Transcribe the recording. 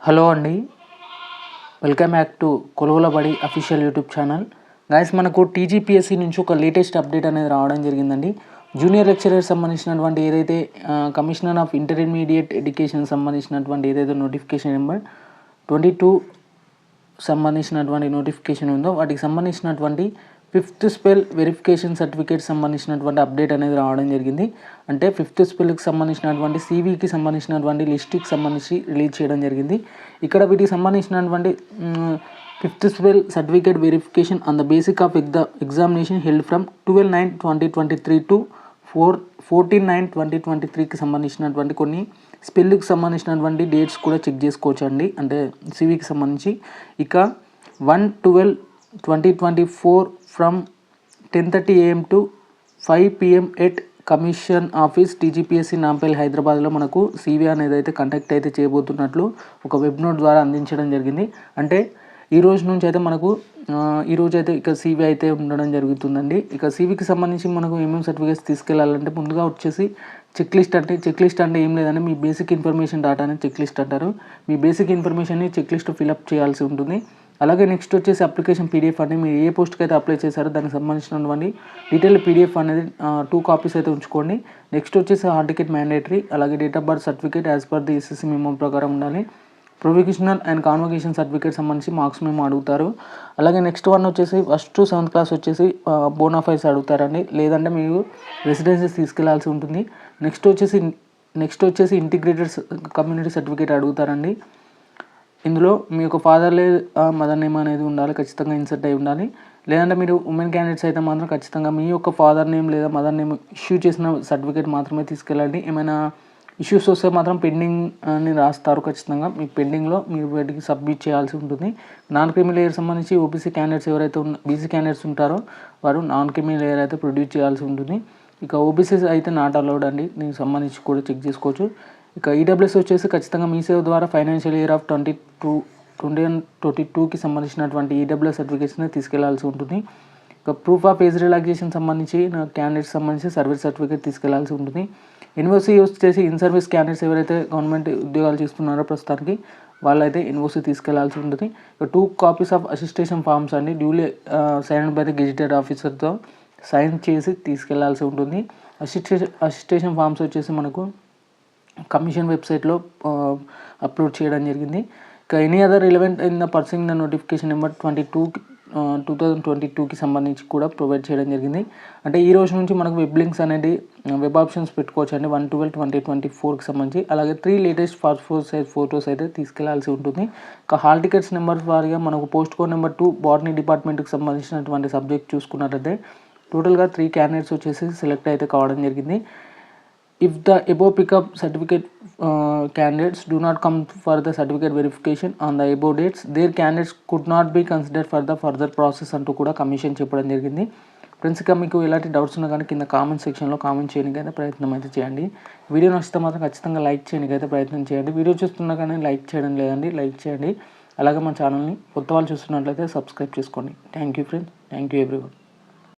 Hello అండి, welcome back to కొలువుల బడి official YouTube channel. Guys, మనకు టీజీపీఎస్సీ నుంచి ఒక లేటెస్ట్ అప్డేట్ అనేది రావడం జరిగిందండి. జూనియర్ లెక్చరర్ సంబంధించినటువంటి ఏదైతే కమిషనర్ ఆఫ్ ఇంటర్మీడియట్ ఎడ్యుకేషన్ సంబంధించినటువంటి ఏదైతే నోటిఫికేషన్ నెంబర్ 22 సంబంధించినటువంటి నోటిఫికేషన్ ఉందో వాటికి సంబంధించినటువంటి 5th స్పెల్ వెరిఫికేషన్ సర్టిఫికేట్ సంబంధించినటువంటి అప్డేట్ అనేది రావడం జరిగింది. అంటే 5th స్పెల్కి సంబంధించినటువంటి సివికి సంబంధించినటువంటి లిస్ట్కి సంబంధించి రిలీజ్ చేయడం జరిగింది. ఇక్కడ వీటికి సంబంధించినటువంటి 5th spell certificate verification on the basic of examination held from 12/9/2023 to 14/9/2023కి సంబంధించినటువంటి కొన్ని స్పెల్కి సంబంధించినటువంటి డేట్స్ కూడా చెక్ చేసుకోవచ్చు అండి, అంటే సివికి సంబంధించి. ఇక 1/12/2024 from 10:30 AM to 5 PM at commission office TGPSC Nampally హైదరాబాద్లో మనకు సివి అనేది అయితే కండక్ట్ అయితే చేయబోతున్నట్లు ఒక వెబ్ నోట్ ద్వారా అందించడం జరిగింది. అంటే ఈ రోజు నుంచి అయితే మనకు ఈరోజైతే ఇక సివి అయితే ఉండడం జరుగుతుందండి. ఇక సివికి సంబంధించి మనకు ఏమేమి సర్టిఫికేట్స్ తీసుకెళ్లాలంటే ముందుగా వచ్చేసి చెక్ లిస్ట్ అంటే ఏం లేదంటే మీ బేసిక్ ఇన్ఫర్మేషన్ డాటాని చెక్ లిస్ట్ అంటారు. మీ బేసిక్ ఇన్ఫర్మేషన్ని చెక్ లిస్ట్ ఫిల్అప్ చేయాల్సి ఉంటుంది. అలాగే నెక్స్ట్ వచ్చేసి అప్లికేషన్ పీడిఎఫ్ అంటే మీరు ఏ పోస్ట్కి అయితే అప్లై చేశారో దానికి సంబంధించినటువంటి డీటెయిల్ పీడిఎఫ్ అనేది 2 కాపీస్ అయితే ఉంచుకోండి. నెక్స్ట్ వచ్చేసి హాల్ టికెట్ మ్యాండేటరీ, అలాగే date of birth certificate as per the SSC memo ప్రకారం ఉండాలి. ప్రొవిజనల్ అండ్ కాన్వకేషన్ సర్టిఫికేట్ సంబంధించి మార్క్స్ మేము అడుగుతారు. అలాగే నెక్స్ట్ వన్ వచ్చేసి 1st to 7th క్లాస్ వచ్చేసి బోనాఫైడ్స్ అడుగుతారండి, లేదంటే మీరు రెసిడెన్సీస్ తీసుకెళ్లాల్సి ఉంటుంది. నెక్స్ట్ వచ్చేసి ఇంటిగ్రేటెడ్ కమ్యూనిటీ సర్టిఫికేట్ అడుగుతారండి. ఇందులో మీ యొక్క ఫాదర్ మదర్ నేమ్ అనేది ఉండాలి, ఖచ్చితంగా ఇన్సర్ట్ అయి ఉండాలి. లేదంటే మీరు ఉమెన్ క్యాండిడేట్స్ అయితే మాత్రం ఖచ్చితంగా మీ యొక్క ఫాదర్ నేమ్ లేదా మదర్ నేమ్ ఇష్యూ చేసిన సర్టిఫికేట్ మాత్రమే తీసుకెళ్ళండి. ఏమైనా ఇష్యూస్ వస్తే మాత్రం పెండింగ్ అని రాస్తారు. ఖచ్చితంగా మీ పెండింగ్లో మీరు వాటికి సబ్మిట్ చేయాల్సి ఉంటుంది. నాన్ క్రిమి లేయర్ సంబంధించి ఓబీసీ క్యాండిడేట్స్ ఎవరైతే బీసీ క్యాండిడేట్స్ ఉంటారో వారు నాన్ క్రిమి లేయర్ అయితే ప్రొడ్యూస్ చేయాల్సి ఉంటుంది. ఇక ఓబీసీ అయితే నాట్ అలౌడ్ అండి, దీనికి సంబంధించి కూడా చెక్ చేసుకోవచ్చు. ఇక ఈడబ్ల్యూఎస్ వచ్చేసి ఖచ్చితంగా మీ సేవ ద్వారా ఫైనాన్షియల్ ఇయర్ ఆఫ్ 2022కి సంబంధించినటువంటి ఈడబ్ల్యూఎస్ సర్టిఫికేట్స్ని తీసుకెళ్లాల్సి ఉంటుంది. ఇక ప్రూఫ్ ఆఫ్ ఏజ్ రిలాక్సేషన్ సంబంధించి క్యాండిడేట్స్ సంబంధించి సర్వీస్ సర్టిఫికేట్ తీసుకెళ్లాల్సి ఉంటుంది. ఎన్ఓసీ వచ్చేసి ఇన్ సర్వీస్ క్యాండిడేట్స్ ఎవరైతే గవర్నమెంట్ ఉద్యోగాలు చేస్తున్నారో ప్రస్తుతానికి వాళ్ళైతే ఎన్ఓసీ తీసుకెళ్లాల్సి ఉంటుంది. ఇక 2 కాపీస్ ఆఫ్ అసిస్టేషన్ ఫామ్స్ అండి duly signed by the gazetted ఆఫీసర్తో సైన్ చేసి తీసుకెళ్లాల్సి ఉంటుంది. అసిస్టేషన్ ఫామ్స్ వచ్చేసి మనకు కమిషన్ వెబ్సైట్లో అప్లోడ్ చేయడం జరిగింది. ఇక any other relevant in the pursuance the notification number 2022కి సంబంధించి కూడా ప్రొవైడ్ చేయడం జరిగింది. అంటే ఈ రోజు నుంచి మనకు వెబ్ లింక్స్ అనేది వెబ్ ఆప్షన్స్ పెట్టుకోవచ్చు అండి 1/12/2024కి సంబంధించి. అలాగే 3 లేటెస్ట్ పాస్పోర్ట్ సైజ్ ఫొటోస్ అయితే తీసుకెళ్లాల్సి ఉంటుంది. ఇక హాల్ టికెట్స్ నెంబర్స్ వారిగా మనకు పోస్ట్ కోడ్ నెంబర్ 2 బాటనీ డిపార్ట్మెంట్కి సంబంధించినటువంటి సబ్జెక్ట్ చూసుకున్నట్లయితే టోటల్గా 3 క్యాండిడేట్స్ వచ్చేసి సెలెక్ట్ అయితే కావడం జరిగింది. If the above pickup certificate candidates do not come for the certificate verification on the above dates, their candidates could not be considered for the further process అంటూ కూడా కమిషన్ చెప్పడం జరిగింది. ఫ్రెండ్స్, ఇక మీకు ఎలాంటి డౌట్స్ ఉన్నా కానీ కింద కామెంట్ సెక్షన్లో కామెంట్ చేయడానికి అయితే ప్రయత్నం అయితే చేయండి. వీడియో నచ్చితే మాత్రం ఖచ్చితంగా లైక్ చేయడానికి అయితే ప్రయత్నం చేయండి. వీడియో చూస్తున్నా కానీ లైక్ చేయడం లేదండి, లైక్ చేయండి. అలాగే మన ఛానల్ని కొత్త వాళ్ళు చూస్తున్నట్లయితే సబ్స్క్రైబ్ చేసుకోండి. Thank you friends, thank you everyone.